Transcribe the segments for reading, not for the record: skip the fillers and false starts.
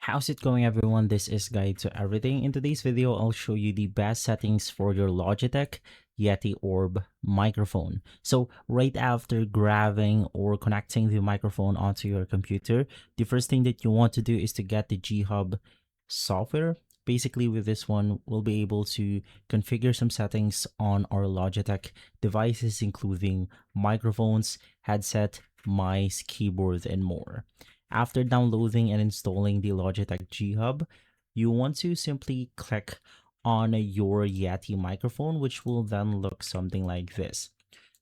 How's it going, everyone? This is Guide to Everything. In today's video, I'll show you the best settings for your Logitech Yeti Orb microphone. So right after grabbing or connecting the microphone onto your computer, the first thing that you want to do is to get the G-Hub software. Basically, with this one, we'll be able to configure some settings on our Logitech devices, including microphones, headset, mice, keyboard, and more. After downloading and installing the Logitech G Hub, you want to simply click on your Yeti microphone, which will then look something like this.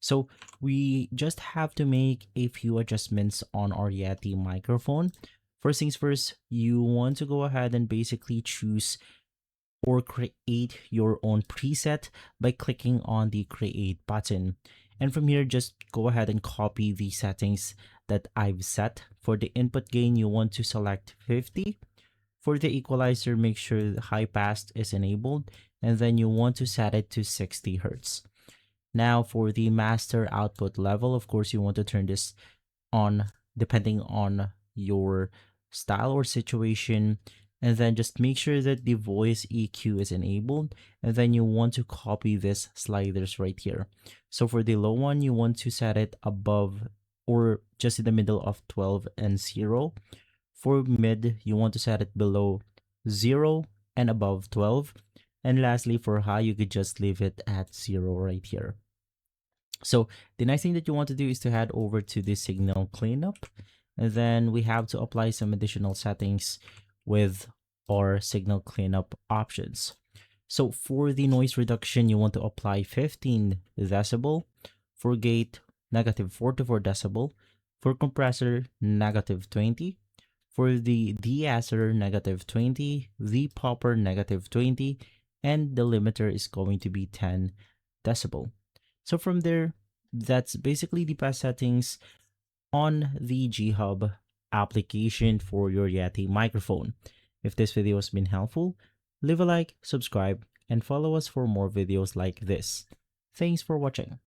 So we just have to make a few adjustments on our Yeti microphone. First things first, you want to go ahead and basically choose or create your own preset by clicking on the create button. And from here, just go ahead and copy the settings that I've set. For the input gain, you want to select 50. For the equalizer, make sure the high pass is enabled, and then you want to set it to 60 Hertz. Now for the master output level, of course, you want to turn this on depending on your style or situation. And then just make sure that the voice EQ is enabled, and then you want to copy this sliders right here. So for the low one, you want to set it above or just in the middle of 12 and 0. For mid, you want to set it below 0 and above 12. And lastly, for high, you could just leave it at 0 right here. So the next thing that you want to do is to head over to the signal cleanup, and then we have to apply some additional settings with our signal cleanup options. So for the noise reduction, you want to apply 15 decibel. For gate, negative 44 decibel. For compressor, negative 20. For the de-esser, negative 20. The popper, negative 20. And the limiter is going to be 10 decibel. So from there, that's basically the best settings on the G-Hub application for your Yeti microphone. If this video has been helpful, leave a like, subscribe, and follow us for more videos like this. Thanks for watching.